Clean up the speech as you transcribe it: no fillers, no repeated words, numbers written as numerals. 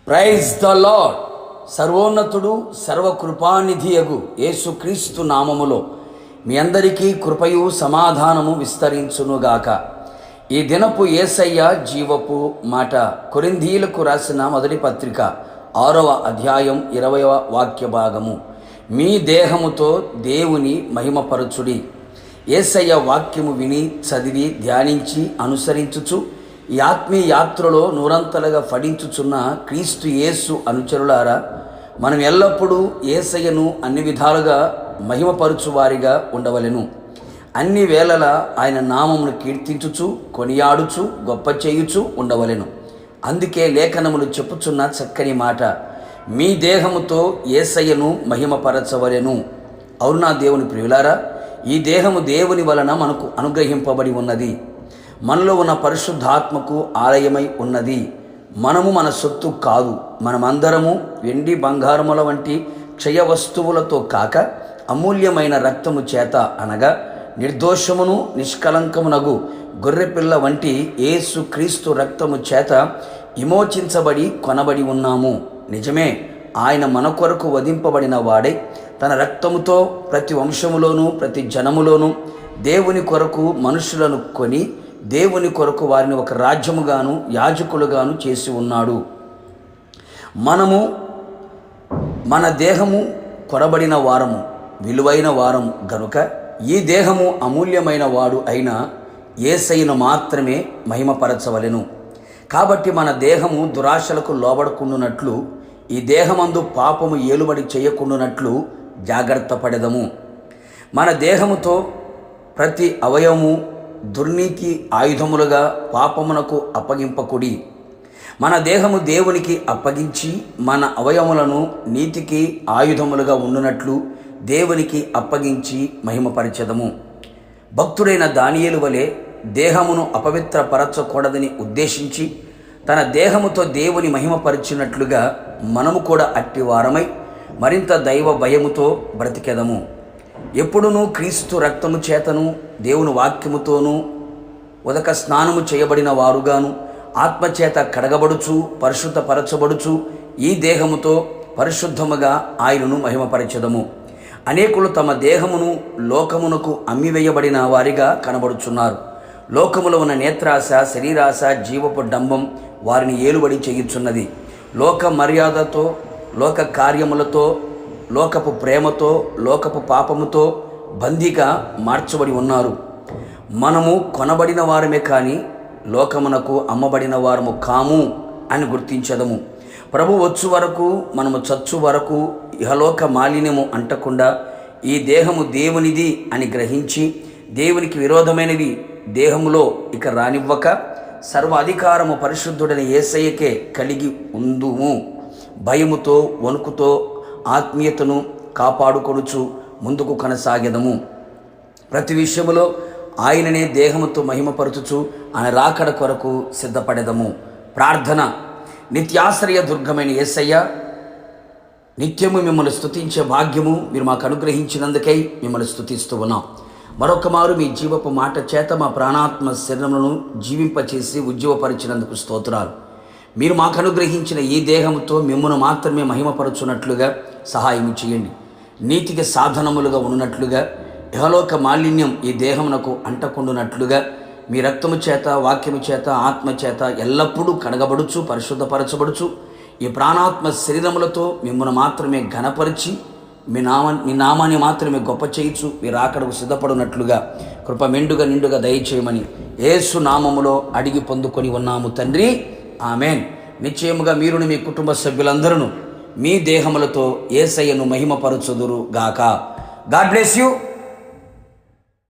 Praise the lord. సర్వోన్నతుడు సర్వకృపానిధియగు యేసుక్రీస్తు నామములో మీ అందరికీ కృపయు సమాధానము విస్తరించునుగాక. ఈ దినపు యేసయ్య జీవపు మాట. కొరింథీయులకు రాసిన మొదటి పత్రిక 6వ అధ్యాయం 20వ వాక్య భాగము. మీ దేహముతో దేవుని మహిమపరచుడి. యేసయ్య వాక్యము విని చదివి ధ్యానించి అనుసరించుచు ఈ ఆత్మీయ యాత్రలో నూరంతలుగా ఫలించుచున్న క్రీస్తు యేసు అనుచరులారా, మనం ఎల్లప్పుడూ యేసయ్యను అన్ని విధాలుగా మహిమపరచువారిగా ఉండవలెను. అన్ని వేళలా ఆయన నామమును కీర్తించుచు కొనియాడుచు గొప్ప చేయుచు ఉండవలెను. అందుకే లేఖనములు చెప్పుచున్న చక్కని మాట, మీ దేహముతో యేసయ్యను మహిమపరచవలెను. అవును నా దేవుని ప్రియులారా, ఈ దేహము దేవుని వలన మనకు అనుగ్రహింపబడి ఉన్నది. మనలో ఉన్న పరిశుద్ధాత్మకు ఆలయమై ఉన్నది. మనము మన సొత్తు కాదు. మనమందరము వెండి బంగారముల వంటి క్షయ వస్తువులతో కాక అమూల్యమైన రక్తము చేత, అనగా నిర్దోషమును నిష్కలంకమునగు గొర్రెపిల్ల వంటి యేసు క్రీస్తు రక్తము చేత విమోచించబడి కొనబడి ఉన్నాము. నిజమే, ఆయన మన కొరకు వధింపబడిన వాడై తన రక్తముతో ప్రతి వంశములోను ప్రతి జనములోను దేవుని కొరకు మనుషులను కొని దేవుని కొరకు వారిని ఒక రాజ్యముగాను యాజకులుగాను చేసి ఉన్నాడు. మనము మన దేహము కొనబడిన వారము, విలువైన వారం గనుక ఈ దేహము అమూల్యమైన వాడు అయిన యేసయ్యను మాత్రమే మహిమపరచవలెను. కాబట్టి మన దేహము దురాశలకు లోబడకుండునట్లు, ఈ దేహమందు పాపము ఏలుబడి చేయకుండునట్లు జాగ్రత్త పడెదము. మన దేహముతో ప్రతి అవయవము దుర్నీతి ఆయుధములుగా పాపమునకు అప్పగింపకుడి. మన దేహము దేవునికి అప్పగించి మన అవయవములను నీతికి ఆయుధములుగా ఉండునట్లు దేవునికి అప్పగించి మహిమపరచెదము. భక్తుడైన దానియేలు వలె దేహమును అపవిత్రపరచకూడదని ఉద్దేశించి తన దేహముతో దేవుని మహిమపరిచినట్లుగా మనము కూడా అట్టి వారమై మరింత దైవ భయముతో బ్రతికెదము. ఎప్పుడునూ క్రీస్తు రక్తము చేతను దేవుని వాక్యముతోనూ ఉదక స్నానము చేయబడిన వారుగాను ఆత్మచేత కడగబడుచు పరిశుద్ధపరచబడుచు ఈ దేహముతో పరిశుద్ధముగా ఆయనను మహిమపరచెదము. అనేకులు తమ దేహమును లోకమునకు అమ్మివేయబడిన వారిగా కనబడుచున్నారు. లోకములో ఉన్న నేత్రాశ, శరీరాశ, జీవపు డంబం వారిని ఏలుబడి చేయుచున్నది. లోక మర్యాదతో, లోక కార్యములతో, లోకపు ప్రేమతో, లోకపు పాపముతో బందీగా మార్చబడి ఉన్నారు. మనము కొనబడిన వారమే కానీ లోకమునకు అమ్మబడిన వారము కాము అని గుర్తించదము. ప్రభు వచ్చు వరకు, మనము చచ్చు వరకు ఇహలోక మాలిన్యము అంటకుండా ఈ దేహము దేవునిది అని గ్రహించి దేవునికి విరోధమైనవి దేహములో ఇక రానివ్వక సర్వ అధికారము పరిశుద్ధుడైన యేసయ్యకే కలిగి ఉందుము. భయముతో వణుకుతో ఆత్మీయతను కాపాడుకొనుచు ముందుకు కొనసాగెదము. ప్రతి విషయములో ఆయననే దేహముతో మహిమపరచుచు ఆయన రాకడ కొరకు సిద్ధపడెదము. ప్రార్థన. నిత్యాశ్రయ దుర్గమైన యేసయ్య, నిత్యము మిమ్మల్ని స్తుతించే భాగ్యము మీరు మాకు అనుగ్రహించినందుకై మిమ్మల్ని స్తుతిస్తూ ఉన్నాం. మరొక మారు మీ జీవపు మాట చేత మా ప్రాణాత్మ శరీరములను జీవింపచేసి ఉజ్జీవపరిచినందుకు స్తోత్రాలు. మీరు మాకు అనుగ్రహించిన ఈ దేహముతో మిమ్మల్ని మాత్రమే మహిమపరచున్నట్లుగా సహాయం చేయండి. నీతికి సాధనములుగా ఉన్నట్లుగా ఇహలోక మాలిన్యం ఈ దేహమునకు అంటకుండునట్లుగా మీ రక్తము చేత, వాక్యము చేత, ఆత్మ చేత ఎల్లప్పుడూ కడగబడుచు పరిశుద్ధపరచబడుచు ఈ ప్రాణాత్మ శరీరములతో మిమ్మల్ని మాత్రమే ఘనపరిచి మీ నామాన్ని మాత్రమే గొప్ప చేయుచు మీరు ఆకడకు సిద్ధపడినట్లుగా కృప మెండుగా నిండుగా దయచేయమని యేసు నామములో అడిగి పొందుకొని ఉన్నాము తండ్రి, ఆమెన్. నిశ్చయముగా మీరును మీ కుటుంబ సభ్యులందరూ మీ దేహములతో యేసయ్యను మహిమపరచుదురు గాక. God bless you.